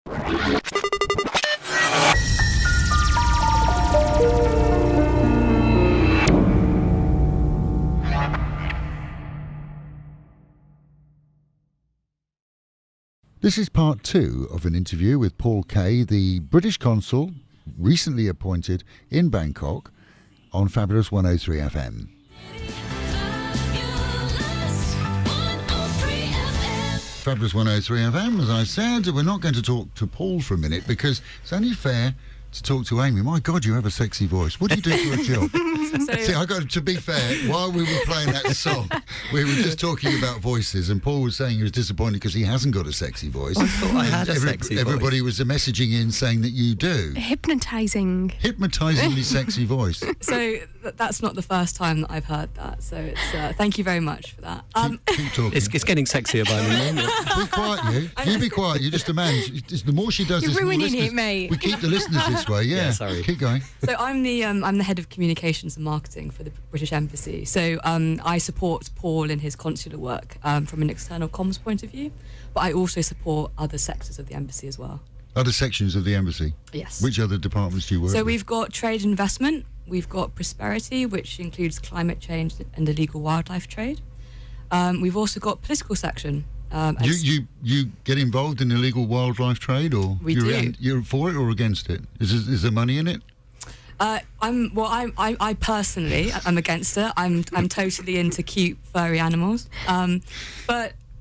This is part 2 of an interview with Paul Kaye, the British Consul, recently appointed in Bangkok, on Fabulous 103 FM. Fabulous 103 FM, as I said, we're not going to talk to Paul for a minute because it's only fair to talk to Amy. My God, you have a sexy voice. What do you do for a job? See, I got to be fair. While we were playing that song, we were just talking about voices, and Paul was saying he was disappointed because he hasn't got a sexy voice. I thought I had a sexy voice. Everybody was messaging in saying that you do. Hypnotisingly sexy voice. So that's not the first time that I've heard that. So it's thank you very much for that. Keep talking. It's getting sexier by the moment. Be quiet, you. You be quiet. You're just a man. The more she does, You're this, the more ruining listeners. it, mate. We keep the listeners this way. Yeah. Sorry. Keep going. So I'm the head of communications and marketing for the British Embassy. So I support Paul in his consular work from an external comms point of view, but I also support other sectors of the embassy as well. Other sections of the embassy? Yes. Which other departments do you work with? So we've got trade and investment, we've got prosperity, which includes climate change and illegal wildlife trade. We've also got political section. You get involved in illegal wildlife trade, or we do. You're for it or against it? Is there money in it? I personally, I'm against it. I'm totally into cute furry animals.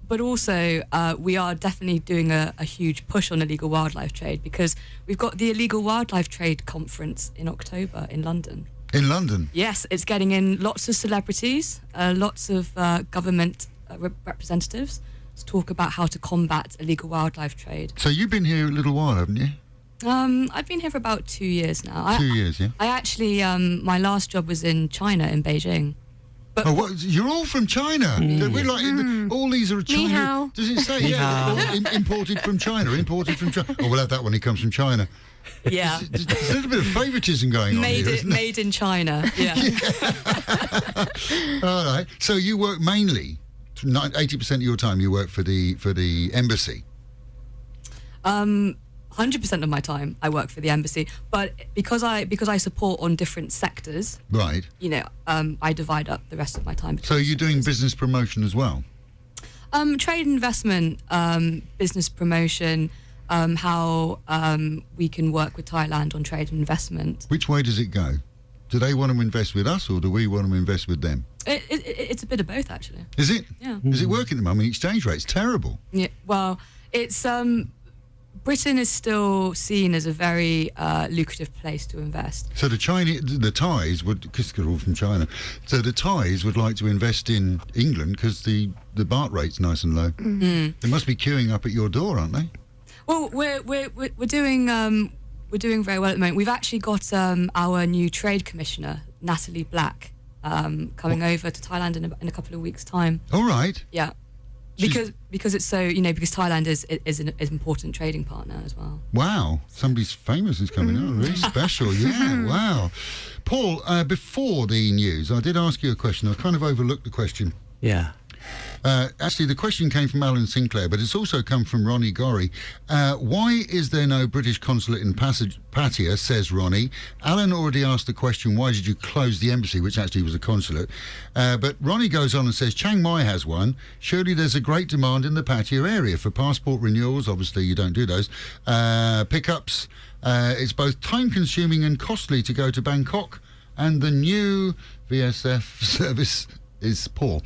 But also, we are definitely doing a huge push on illegal wildlife trade because we've got the Illegal Wildlife Trade Conference in October in London. In London? Yes, it's getting in lots of celebrities, lots of government representatives to talk about how to combat illegal wildlife trade. So you've been here a little while, haven't you? I've been here for about 2 years now. 2 years, yeah. I actually, my last job was in China, in Beijing. But you're all from China. We're like, all these are China. Ni hao. Does it say? Imported from China. Imported from China. Oh, we'll have that when he comes from China. Yeah. There's a little bit of favouritism going on here, isn't there? Made in China, yeah. All right. So you work mainly, 80% of your time you work for the embassy. 100% of my time I work for the embassy, but because I support on different sectors, right? You know, I divide up the rest of my time. So you're doing business promotion as well? Trade investment, business promotion, how we can work with Thailand on trade and investment. Which way does it go? Do they want to invest with us, or do we want to invest with them? It's a bit of both, actually. Is it? Yeah. Is it working at the moment? Exchange rate's terrible. Yeah. Well, it's Britain is still seen as a very lucrative place to invest. So the Thais would, because they're all from China, so the Thais would like to invest in England because the baht rate's nice and low. Mm-hmm. They must be queuing up at your door, aren't they? Well, we're doing very well at the moment. We've actually got our new trade commissioner, Natalie Black, coming over to Thailand in a couple of weeks' time. All right. Yeah. Because it's so, because Thailand is an important trading partner as well. Wow, somebody's famous is coming out, really special, yeah, wow. Paul, before the news, I did ask you a question. I kind of overlooked the question. Yeah. Actually, the question came from Alan Sinclair, but it's also come from Ronnie Gorry. Why is there no British consulate in Pattaya, says Ronnie. Alan already asked the question, why did you close the embassy, which actually was a consulate. But Ronnie goes on and says, Chiang Mai has one. Surely there's a great demand in the Pattaya area for passport renewals. Obviously, you don't do those. Pickups. It's both time-consuming and costly to go to Bangkok. And the new VSF service is poor.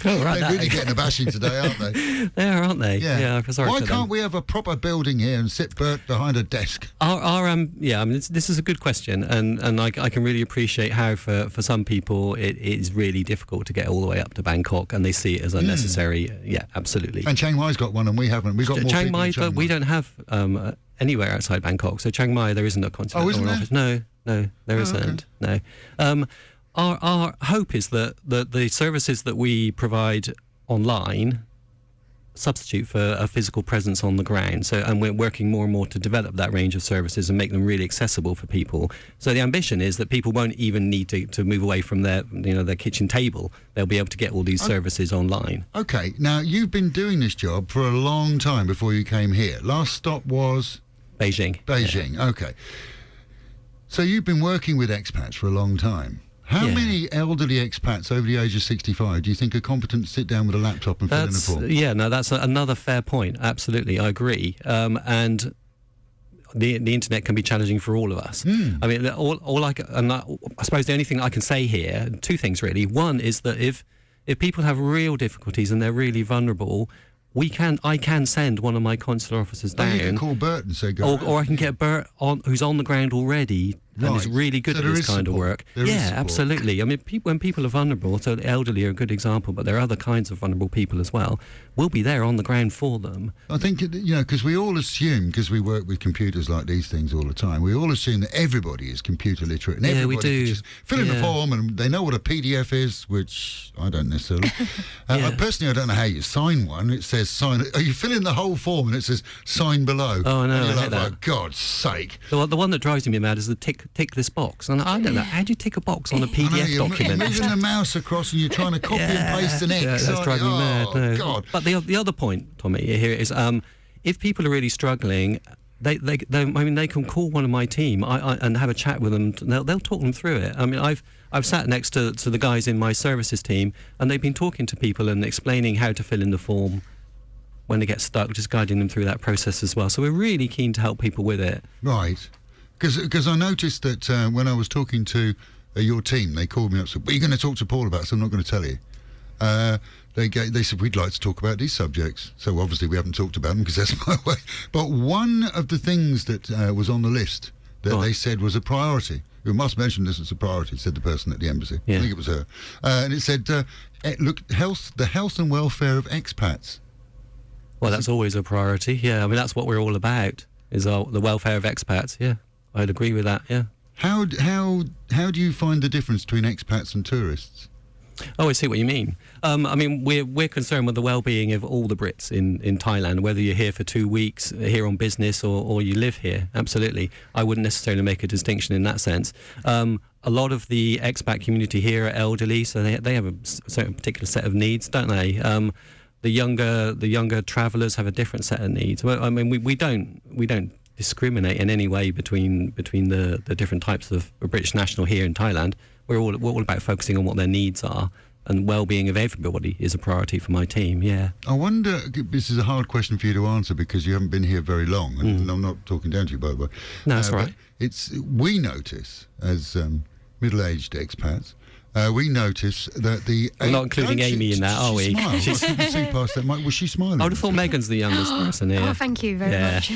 Oh, right. They're really getting a bashing today, aren't they? They are, aren't they? Yeah. Sorry Why for can't them. we have a proper building here and sit Bert behind a desk? This is a good question, and I can really appreciate how for some people it is really difficult to get all the way up to Bangkok, and they see it as unnecessary. Yeah, absolutely. And Chiang Mai's got one, and we haven't. We've got more Chiang people Mai, in Chiang but Mai. we don't have anywhere outside Bangkok. So Chiang Mai, there isn't a consulate Oh, isn't or an there? office. No, there isn't. Okay. No. Our hope is that the services that we provide online substitute for a physical presence on the ground. So, and we're working more and more to develop that range of services and make them really accessible for people. So the ambition is that people won't even need to move away from their kitchen table. They'll be able to get all these services online. Okay, now you've been doing this job for a long time before you came here. Last stop was Beijing. Beijing. Okay. So you've been working with expats for a long time. How many elderly expats over the age of 65 do you think are competent to sit down with a laptop and fill in a form? Yeah, no, that's another fair point. Absolutely, I agree. And the internet can be challenging for all of us. I mean, I suppose the only thing I can say here, two things really. One is that if people have real difficulties and they're really vulnerable, I can send one of my consular officers down. You can call Bert and say go. Or I can get Bert who's on the ground already and is really good at this kind of work. Yeah, absolutely. I mean, when people are vulnerable, so the elderly are a good example, but there are other kinds of vulnerable people as well. We'll be there on the ground for them. I think, because we all assume, because we work with computers like these things all the time, we all assume that everybody is computer literate and everybody we do. can just fill in the form and they know what a PDF is, which I don't necessarily. Personally, I don't know how you sign one. It says sign. You fill in the whole form and it says sign below. Oh, no, and you're I hate that. For God's sake. The one that drives me mad is the tick this box. And I don't know, how do you tick a box on a PDF document? You're moving the mouse across and you're trying to copy and paste an X. Yeah, that's driving me mad. No. God. But the other point, Tommy, here is if people are really struggling, they can call one of my team and have a chat with them. They'll talk them through it. I mean, I've sat next to the guys in my services team, and they've been talking to people and explaining how to fill in the form when they get stuck, just guiding them through that process as well. So we're really keen to help people with it. Right. Because I noticed that when I was talking to your team, they called me up and said, "What are you going to talk to Paul about?" So I'm not going to tell you. They said, "We'd like to talk about these subjects." So obviously we haven't talked about them because that's my way. But one of the things that was on the list that they said was a priority. We must mention this as a priority, said the person at the embassy. Yeah. I think it was her. And it said, look, the health and welfare of expats. Well, that's always a priority. Yeah, I mean, that's what we're all about, is the welfare of expats. Yeah, I'd agree with that, yeah. How do you find the difference between expats and tourists? Oh, I see what you mean. I mean, we're concerned with the well-being of all the Brits in Thailand, whether you're here for 2 weeks, here on business, or you live here. Absolutely. I wouldn't necessarily make a distinction in that sense. A lot of the expat community here are elderly, so they have a certain particular set of needs, don't they? The younger travellers have a different set of needs. Well, I mean, we don't discriminate in any way between the different types of British national here in Thailand. We're all about focusing on what their needs are, and well-being of everybody is a priority for my team. Yeah. I wonder. This is a hard question for you to answer because you haven't been here very long, and I'm not talking down to you, by the way. No, that's all right. We notice as middle-aged expats. We notice that we're not including Amy in that, are we? She's see past that. Was she smiling? I would have thought Megan's the youngest person here. Oh, thank you very much.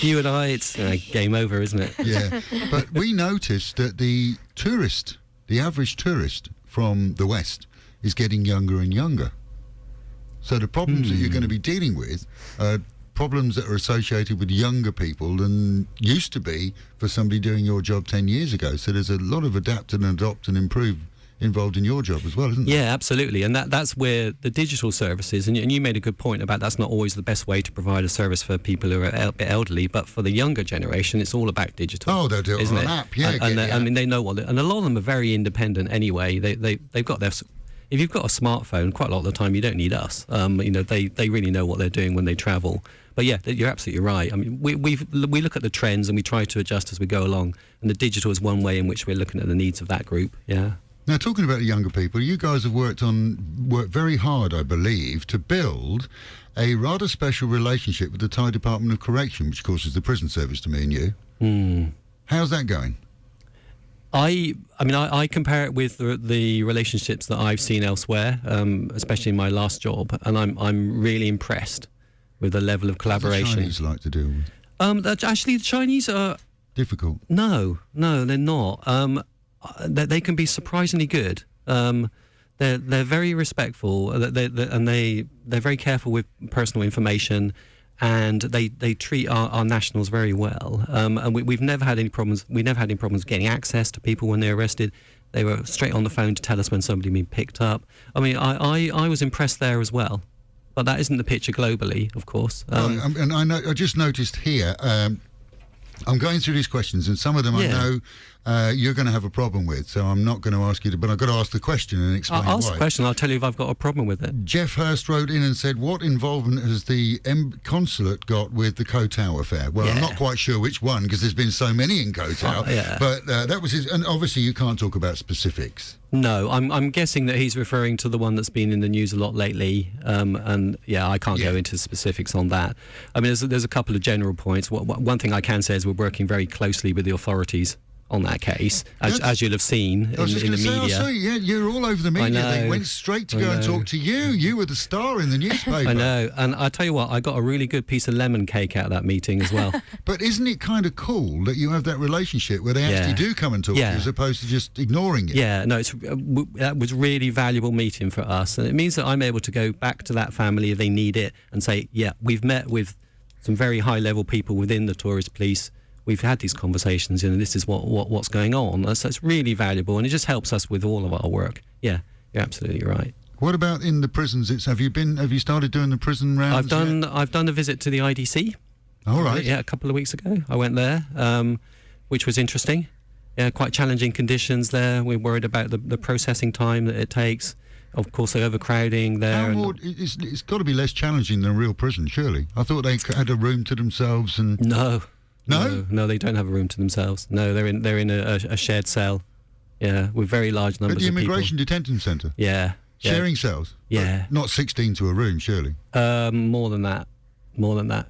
You and I, it's game over, isn't it? Yeah, but we noticed that the average tourist from the West is getting younger and younger. So the problems that you're going to be dealing with are problems that are associated with younger people than used to be for somebody doing your job 10 years ago. So there's a lot of adapt and adopt and improve involved in your job as well, isn't there? Yeah, absolutely. And that's where the digital services, and you made a good point about that's not always the best way to provide a service for people who are a bit elderly, but for the younger generation, it's all about digital. Oh, they'll do it on an app, yeah. I mean, they know and a lot of them are very independent anyway. They've got their... If you've got a smartphone, quite a lot of the time you don't need us. They really know what they're doing when they travel. But yeah, you're absolutely right. I mean, we look at the trends and we try to adjust as we go along. And the digital is one way in which we're looking at the needs of that group. Yeah. Now, talking about the younger people, you guys have worked very hard, I believe, to build a rather special relationship with the Thai Department of Correction, which of course is the prison service to me and you. How's that going? I mean, I compare it with the relationships that I've seen elsewhere, especially in my last job, and I'm really impressed with the level of collaboration. What do the Chinese like to deal with? Actually, the Chinese are difficult. No, they're not. They can be surprisingly good. They're very respectful, and they're very careful with personal information. And they treat our nationals very well. And we've never had any problems. We never had any problems getting access to people when they're arrested. They were straight on the phone to tell us when somebody had been picked up. I mean, I was impressed there as well. But that isn't the picture globally, of course. And I just noticed here, I'm going through these questions, and some of them I know you're going to have a problem with, so I'm not going to ask you to, but I've got to ask the question and explain why. I'll ask the question, I'll tell you if I've got a problem with it. Jeff Hurst wrote in and said, what involvement has the consulate got with the Koh Tao affair? Well, I'm not quite sure which one, because there's been so many in Koh Tao, but that was his, and obviously you can't talk about specifics. No, I'm guessing that he's referring to the one that's been in the news a lot lately, and I can't go into specifics on that. I mean, there's a couple of general points. One thing I can say is we're working very closely with the authorities on that case, as you'll have seen in the media. You're all over the media. They went straight to go and talk to you. You were the star in the newspaper. I know, and I tell you what, I got a really good piece of lemon cake out of that meeting as well. But isn't it kind of cool that you have that relationship where they actually do come and talk to you as opposed to just ignoring you? Yeah, no, that was really valuable meeting for us, and it means that I'm able to go back to that family if they need it and say, we've met with some very high-level people within the tourist police. We've had these conversations, and this is what's going on. So it's really valuable, and it just helps us with all of our work. Yeah, you're absolutely right. What about in the prisons? Have you started doing the prison rounds? I've done a visit to the IDC. All right. Yeah, a couple of weeks ago. I went there, which was interesting. Yeah, quite challenging conditions there. We're worried about the processing time that it takes. Of course, the overcrowding there. It's got to be less challenging than a real prison, surely. I thought they had a room to themselves and... No, they don't have a room to themselves. No, they're in a shared cell. Yeah, with very large numbers of people. At the immigration detention centre? Yeah. Sharing cells? Yeah. But not 16 to a room, surely? More than that.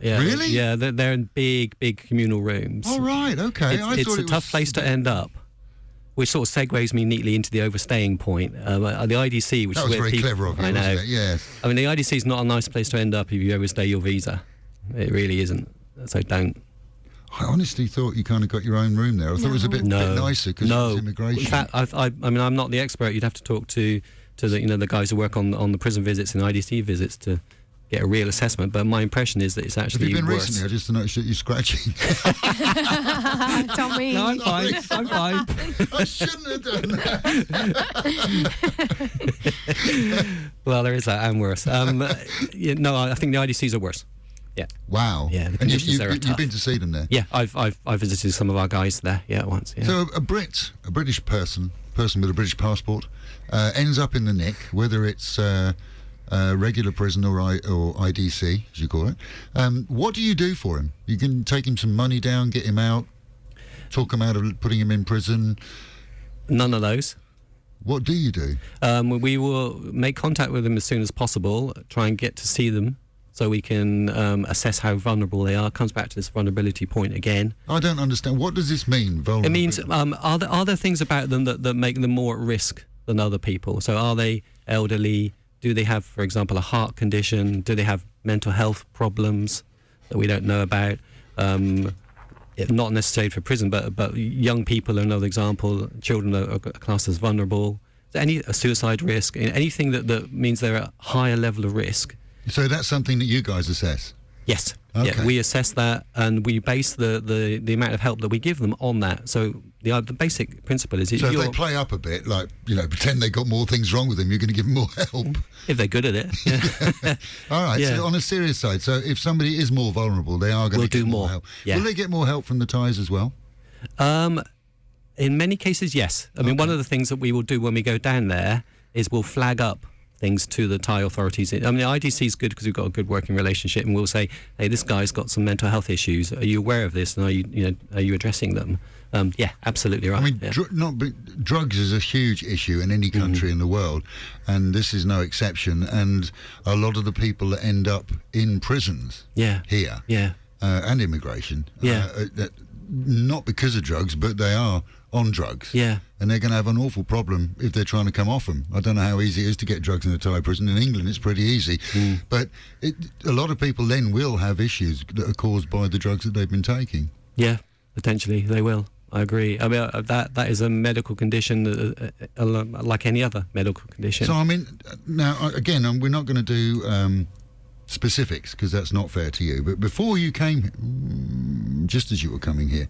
Yeah. Really? Yeah, they're in big communal rooms. Oh, right, okay. It's a tough place to end up, which sort of segues me neatly into the overstaying point. The IDC, which that is was where very clever of you, wasn't it? Yes. I mean, the IDC is not a nice place to end up if you overstay your visa. It really isn't. So don't. I honestly thought you kind of got your own room there. I thought it was a bit nicer because it was immigration. In fact, I mean, I'm not the expert. You'd have to talk to the guys who work on the prison visits and IDC visits to get a real assessment. But my impression is that it's actually worse. Have you been worse. recently? I just noticed that you're scratching. Tommy. No, I'm fine. I'm fine. I shouldn't have done that. Well, there is that and worse. I think the IDCs are worse. Yeah. Wow. Yeah. The and conditions there are tough. You've been to see them there? Yeah, I've visited some of our guys there. Yeah, once. Yeah. So a British person with a British passport, ends up in the Nick, whether it's regular prison or IDC, as you call it. What do you do for him? You can take him some money down, get him out, talk him out of putting him in prison. None of those. What do you do? We will make contact with them as soon as possible. Try and get to see them, so we can assess how vulnerable they are. It comes back to this vulnerability point again. I don't understand. What does this mean, vulnerable? It means, are there things about them that make them more at risk than other people? So are they elderly? Do they have, for example, a heart condition? Do they have mental health problems that we don't know about? Not necessarily for prison, but young people are another example. Children are classed as vulnerable. A suicide risk, anything that means they're at a higher level of risk. So that's something that you guys assess? Yes. Okay. Yeah, we assess that, and we base the amount of help that we give them on that. So the basic principle is... So if they play up a bit, like, pretend they got more things wrong with them, you're going to give them more help? If they're good at it. Yeah. All right, so on a serious side, so if somebody is more vulnerable, they are going to get more help. Yeah. Will they get more help from the Thais as well? In many cases, yes. I mean, one of the things that we will do when we go down there is we'll flag up things to the Thai authorities. I mean, the IDC is good because we've got a good working relationship, and we'll say, "Hey, this guy's got some mental health issues. Are you aware of this? And are you addressing them?" Yeah, absolutely right. I mean, drugs is a huge issue in any country in the world, and this is no exception. And a lot of the people that end up in prisons here, and immigration, not because of drugs, but they are on drugs. Yeah. And they're going to have an awful problem if they're trying to come off them. I don't know how easy it is to get drugs in a Thai prison. In England, it's pretty easy. But a lot of people then will have issues that are caused by the drugs that they've been taking. Yeah, potentially they will. I agree. I mean, that is a medical condition like any other medical condition. So, I mean, now, again, we're not going to do specifics because that's not fair to you. But before you came, just as you were coming here,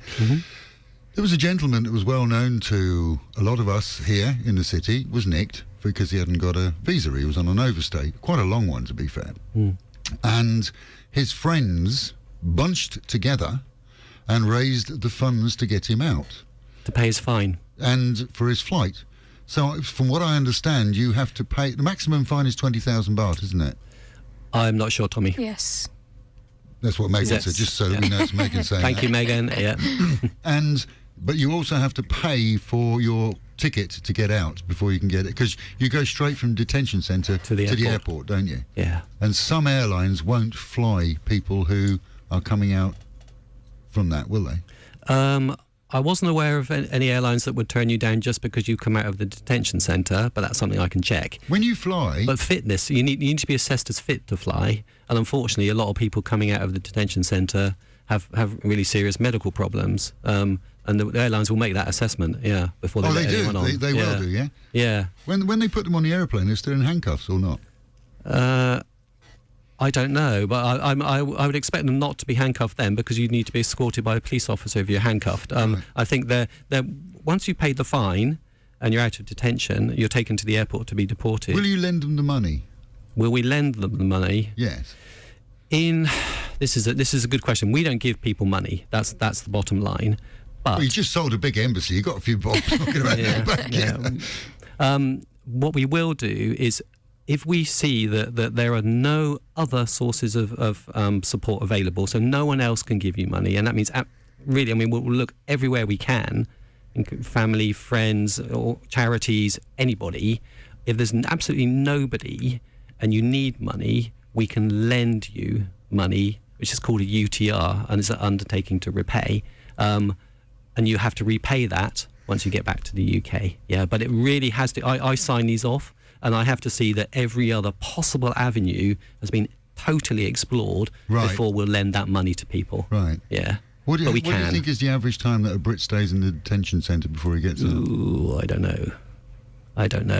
There was a gentleman that was well known to a lot of us here in the city, was nicked because he hadn't got a visa. He was on an overstay, quite a long one to be fair. And his friends bunched together and raised the funds to get him out. To pay his fine. And for his flight. So from what I understand, you have to pay, the maximum fine is 20,000 baht, isn't it? I'm not sure, Tommy. Yes. That's what Megan Yes. said, just so that we know it's Megan saying Thank that. you, Megan. Yeah. But you also have to pay for your ticket to get out before you can get it, because you go straight from detention centre To the airport, don't you? Yeah. And some airlines won't fly people who are coming out from that, will they? I wasn't aware of any airlines that would turn you down just because you come out of the detention centre, but that's something I can check. When you fly... But fitness, you need to be assessed as fit to fly, and unfortunately a lot of people coming out of the detention centre have really serious medical problems, and the airlines will make that assessment, before they let anyone on. They will do, yeah? Yeah. When they put them on the aeroplane, they're still in handcuffs or not? I don't know, but I would expect them not to be handcuffed then, because you need to be escorted by a police officer if you're handcuffed. Right. I think they're once you paid the fine and you're out of detention, you're taken to the airport to be deported. Will you lend them the money? Will we lend them the money? Yes. This is a good question. We don't give people money. That's the bottom line. But Well, you just sold a big embassy. You got a few bobs knocking around your back. What we will do is, if we see that there are no other sources of support available, so no one else can give you money, and that means we'll look everywhere we can, family, friends, or charities, anybody. If there's absolutely nobody and you need money, we can lend you money, which is called a UTR, and it's an undertaking to repay, and you have to repay that once you get back to the UK. Yeah, but it really has to. I sign these off, and I have to see that every other possible avenue has been totally explored before we'll lend that money to people. Right. Yeah. What do But we you can. think is the average time that a Brit stays in the detention centre before he gets out? Ooh, I don't know.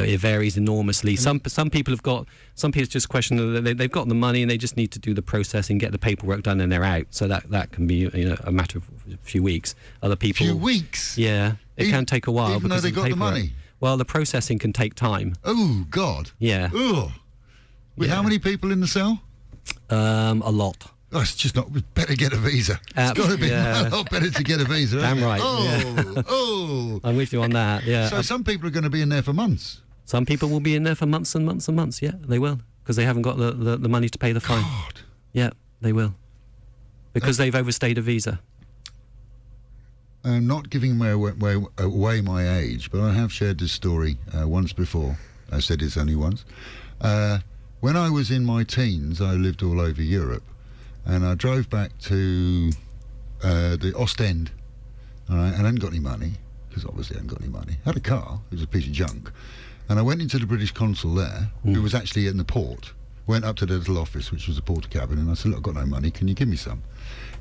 It varies enormously. Some people it's just a question of they've got the money and they just need to do the processing, get the paperwork done, and they're out. So that can be a matter of a few weeks. Other people. Few weeks? Yeah, it can take a while even though because they of the got the paperwork. money? Well, the processing can take time. Oh, God. Yeah. Ugh. With how many people in the cell? A lot. Oh, it's just not... Better get a visa. It's got to be a lot better to get a visa. Damn hasn't it? right. Oh. I'm with you on that. Yeah. So some people are going to be in there for months. Some people will be in there for months and months and months. Yeah, they will, because they haven't got the money to pay the fine. God. Yeah, they will, because they've overstayed a visa. I'm not giving away my age, but I have shared this story once before. I said it's only once. When I was in my teens, I lived all over Europe, and I drove back to the Ostend, all right, and I hadn't got any money, because obviously I hadn't got any money. I had a car, it was a piece of junk, and I went into the British Consul there, who was actually in the port, went up to the little office, which was a porter cabin, and I said, look, I've got no money, can you give me some?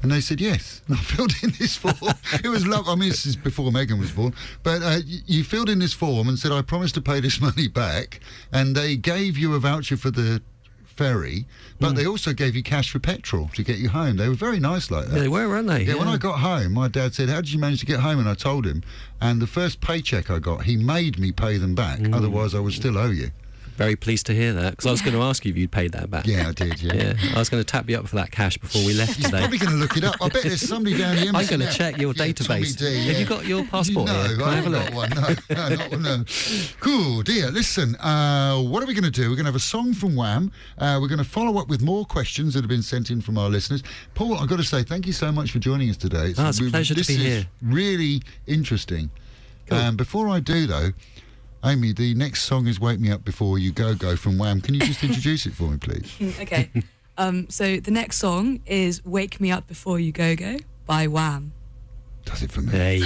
And they said yes. And I filled in this form. It was lovely. I mean, this is before Megan was born. But you filled in this form and said, I promise to pay this money back. And they gave you a voucher for the ferry, but they also gave you cash for petrol to get you home. They were very nice like that. Yeah, they were, weren't they? Yeah, when I got home, my dad said, how did you manage to get home? And I told him. And the first paycheck I got, he made me pay them back. Otherwise, I would still owe you. Very pleased to hear that, because I was going to ask you if you'd paid that back. Yeah, I did, yeah. I was going to tap you up for that cash before we left He's today. probably going to look it up. I bet there's somebody down the I'm embassy going to now. check your Yeah, database. Tommy D, Have you got your passport No, here? Can I I have a haven't look? got one. No. Cool, dear. Listen, what are we going to do? We're going to have a song from Wham. We're going to follow up with more questions that have been sent in from our listeners. Paul, I've got to say thank you so much for joining us today. It's a pleasure to be here. This is really interesting. Cool. Before I do, though, Amy, the next song is Wake Me Up Before You Go from Wham. Can you just introduce it for me, please? Okay. So the next song is Wake Me Up Before You Go by Wham. Does it for me. Hey.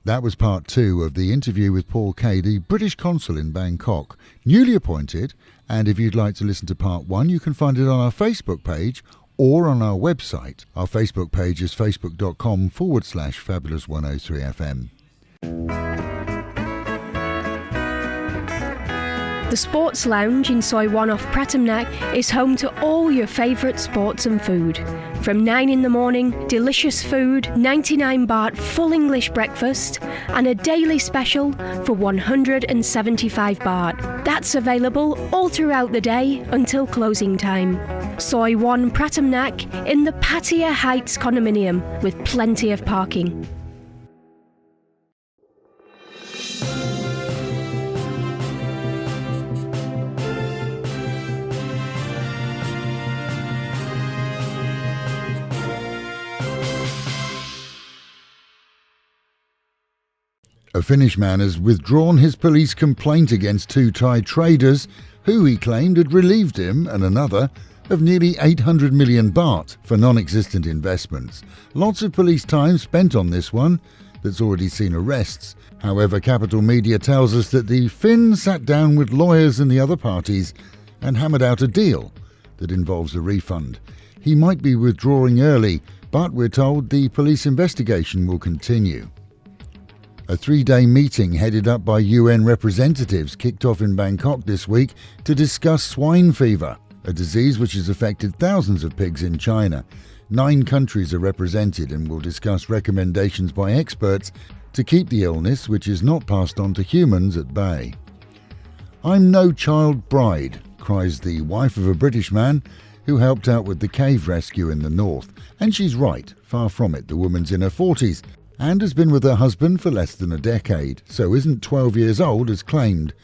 That was part 2 of the interview with Paul Kaye, the British Consul in Bangkok, newly appointed. And if you'd like to listen to part 1, you can find it on our Facebook page or on our website. Our Facebook page is facebook.com/Fabulous 103 FM. The Sports Lounge in Soi Wan off Pratamnak is home to all your favourite sports and food. From 9 in the morning, delicious food, 99 baht full English breakfast, and a daily special for 175 baht. That's available all throughout the day until closing time. Soi Wan Pratamnak in the Pattaya Heights condominium with plenty of parking. A Finnish man has withdrawn his police complaint against 2 Thai traders who he claimed had relieved him and another of nearly 800 million baht for non-existent investments. Lots of police time spent on this one that's already seen arrests. However, Capital Media tells us that the Finn sat down with lawyers and the other parties and hammered out a deal that involves a refund. He might be withdrawing early, but we're told the police investigation will continue. A 3-day meeting headed up by UN representatives kicked off in Bangkok this week to discuss swine fever, a disease which has affected thousands of pigs in China. 9 countries are represented and will discuss recommendations by experts to keep the illness, which is not passed on to humans, at bay. "I'm no child bride," cries the wife of a British man who helped out with the cave rescue in the north. And she's right, far from it. The woman's in her 40s and has been with her husband for less than a decade, so isn't 12 years old as claimed.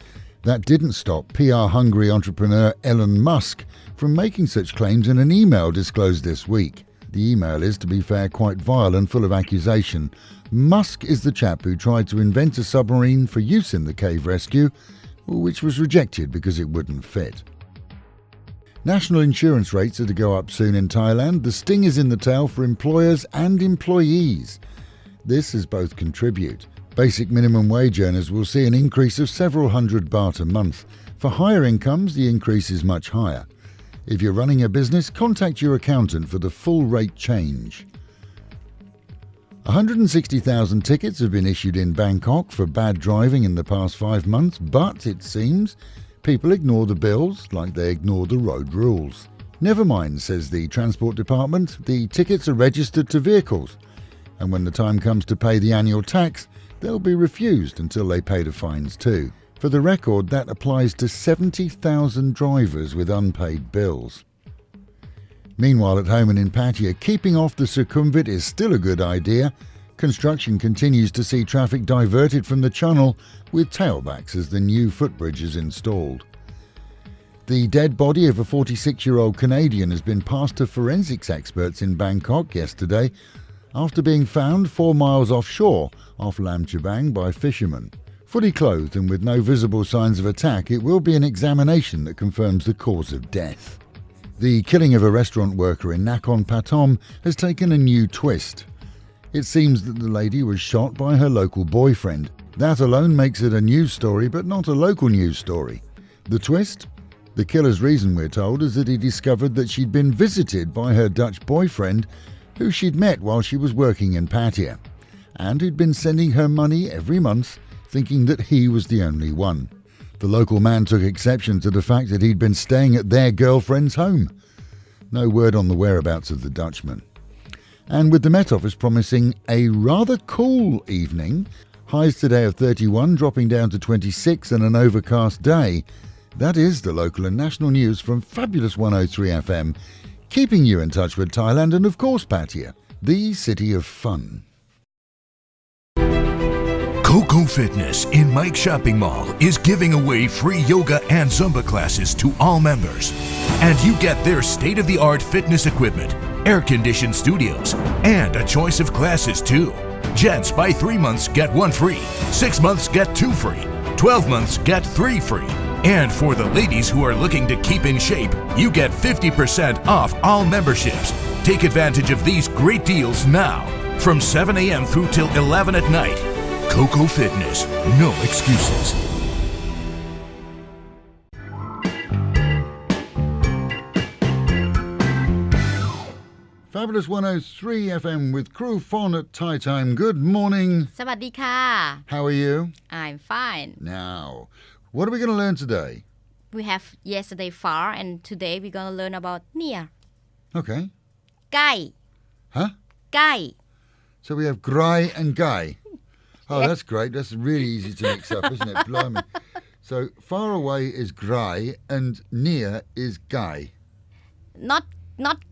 That didn't stop PR-hungry entrepreneur Elon Musk from making such claims in an email disclosed this week. The email is, to be fair, quite vile and full of accusation. Musk is the chap who tried to invent a submarine for use in the cave rescue, which was rejected because it wouldn't fit. National insurance rates are to go up soon in Thailand. The sting is in the tail for employers and employees. This is both contribute. Basic minimum wage earners will see an increase of several hundred baht a month. For higher incomes, the increase is much higher. If you're running a business, contact your accountant for the full rate change. 160,000 tickets have been issued in Bangkok for bad driving in the past 5 months, but it seems people ignore the bills like they ignore the road rules. Never mind, says the Transport Department, the tickets are registered to vehicles, and when the time comes to pay the annual tax, they'll be refused until they pay the fines too. For the record, that applies to 70,000 drivers with unpaid bills. Meanwhile, at home and in Pattaya, keeping off the Sukhumvit is still a good idea. Construction continues to see traffic diverted from the channel with tailbacks as the new footbridge is installed. The dead body of a 46-year-old Canadian has been passed to forensics experts in Bangkok yesterday after being found 4 miles offshore off Lam Chabang by fishermen. Fully clothed and with no visible signs of attack, it will be an examination that confirms the cause of death. The killing of a restaurant worker in Nakhon Pathom has taken a new twist. It seems that the lady was shot by her local boyfriend. That alone makes it a news story, but not a local news story. The twist? The killer's reason, we're told, is that he discovered that she'd been visited by her Dutch boyfriend, who she'd met while she was working in Pattaya, and who'd been sending her money every month, thinking that he was the only one. The local man took exception to the fact that he'd been staying at their girlfriend's home. No word on the whereabouts of the Dutchman. And with the Met Office promising a rather cool evening, highs today of 31 dropping down to 26 and an overcast day. That is the local and national news from Fabulous 103 FM, keeping you in touch with Thailand and of course Pattaya, the city of fun. Coco Fitness in Mike Shopping Mall is giving away free yoga and Zumba classes to all members. And you get their state-of-the-art fitness equipment, air-conditioned studios, and a choice of classes too. Gents, buy 3 months, get 1 free. 6 months, get 2 free. 12 months, get 3 free. And for the ladies who are looking to keep in shape, you get 50% off all memberships. Take advantage of these great deals now. From 7 a.m. through till 11 at night. Coco Fitness, no excuses. Fabulous 103 FM with Crew Fon at Thai Time. Good morning. สวัสดีค่ะ How are you? I'm fine. Now, what are we going to learn today? we have yesterday far, and today we're gonna learn about near. Okay. Kaye. Huh? Kaye. So we have Grai and Guy. Oh, Yeah. that's great. That's really easy to mix up, isn't it? Blimey. So far away is Grai and near is Guy. Not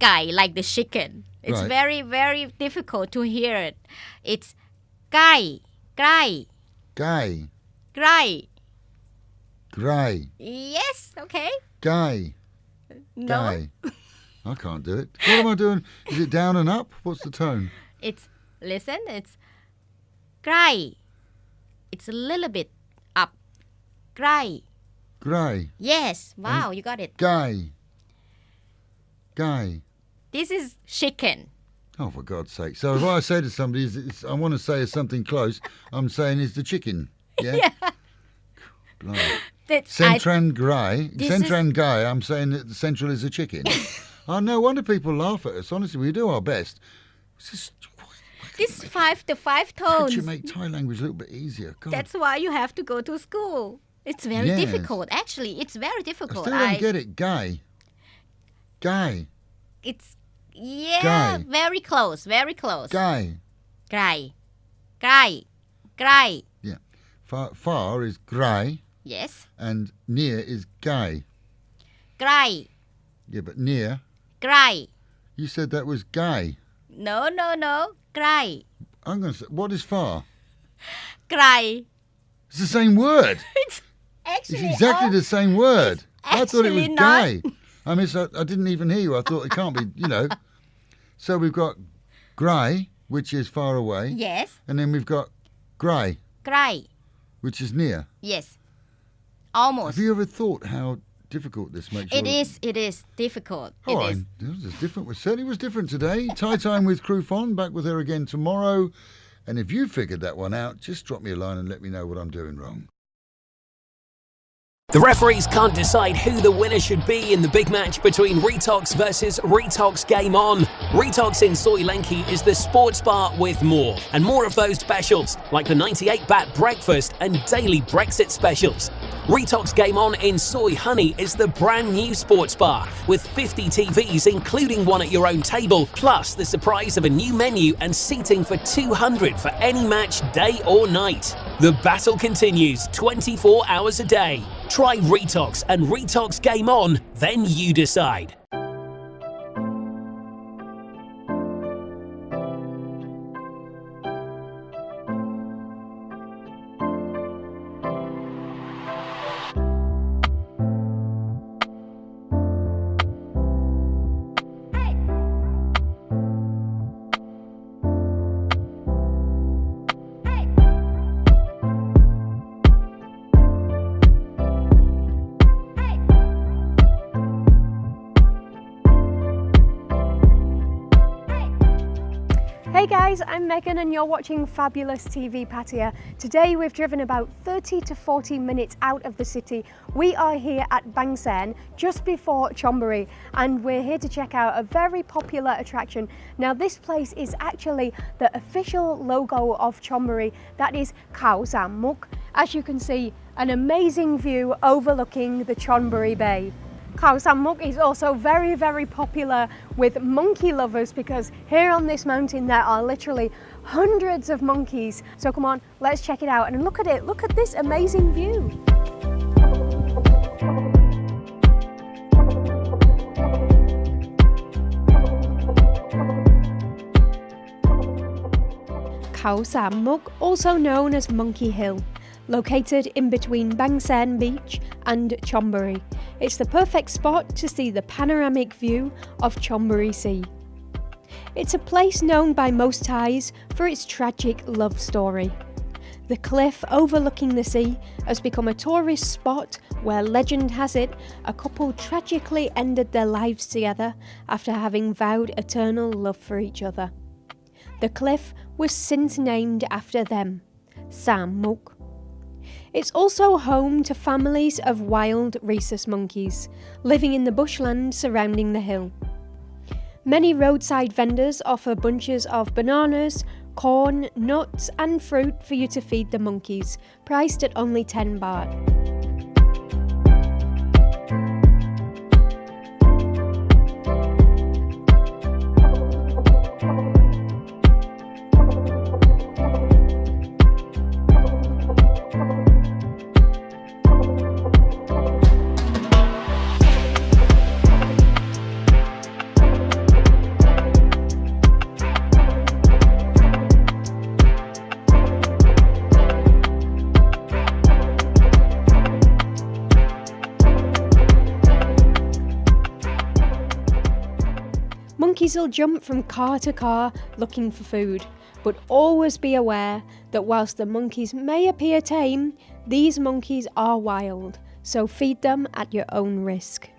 Kaye like the chicken. It's Right. very, very difficult to hear it. It's Kaye. Kaye. Guy. Kaye. Grai. Yes, okay. Guy. No. Guy. I can't do it. What am I doing? Is it down and up? What's the tone? It's Kaye. It's a little bit up. Kaye. Grai. Yes. Wow, you got it. Guy. Guy. This is chicken. Oh, for God's sake. So if I say to somebody, I want to say something close, I'm saying is the chicken. Yeah? Blimey. Centran Grai. This Centran Guy, I'm saying that the central is a chicken. Oh, no wonder people laugh at us. Honestly, we do our best. It's just, This the five could tones. you make Thai language a little bit easier? God, That's why you have to go to school. It's very Yes. difficult. Actually, it's very I difficult. still don't get it. Guy. Guy. It's Guy. very close. Very close. Guy. Kaye. Kaye. Kaye. Yeah. Far is Grai Yes. and near is Guy. Kaye. Yeah, but near, Kaye. you said that was Guy. No. Kaye. I'm going to say, what is far? Kaye. It's the same word. It's It's actually exactly the same word. I thought it was actually Guy. I mean, so I didn't even hear you. I thought it can't be, So we've got Grai, which is far away. Yes. And then we've got Grai, Kaye. which is near. Yes. Almost. Have you ever thought how difficult this makes It is difficult. Oh, It is. it was different. It certainly was different today. Thai Time with Crew Fon, back with her again tomorrow. And if you figured that one out, just drop me a line and let me know what I'm doing wrong. The referees can't decide who the winner should be in the big match between Retox versus Retox Game On. Retox in Soy Lenki is the sports bar with more, and more of those specials, like the 98-baht breakfast and daily Brexit specials. Retox Game On in Soy Honey is the brand new sports bar, with 50 TVs including one at your own table, plus the surprise of a new menu and seating for 200 for any match, day or night. The battle continues 24 hours a day. Try Retox and Retox Game On, then you decide. Hey guys, I'm Megan and you're watching Fabulous TV Pattaya. Today we've driven about 30 to 40 minutes out of the city. We are here at Bang Sen, just before Chonburi, and we're here to check out a very popular attraction. Now this place is actually the official logo of Chonburi, that is Khao Sam Muk. As you can see, an amazing view overlooking the Chonburi Bay. Khao Sam Muk is also very, very popular with monkey lovers because here on this mountain there are literally hundreds of monkeys. So come on, let's check it out and look at it. Look at this amazing view. Khao Sam Muk, also known as Monkey Hill, located in between Bang Sen Beach and Chonburi. It's the perfect spot to see the panoramic view of Chonburi Sea. It's a place known by most Thais for its tragic love story. The cliff overlooking the sea has become a tourist spot where legend has it a couple tragically ended their lives together after having vowed eternal love for each other. The cliff was since named after them, Sam Muk. It's also home to families of wild rhesus monkeys, living in the bushland surrounding the hill. Many roadside vendors offer bunches of bananas, corn, nuts and fruit for you to feed the monkeys, priced at only 10 baht. Monkeys will jump from car to car looking for food, but always be aware that whilst the monkeys may appear tame, these monkeys are wild, so feed them at your own risk.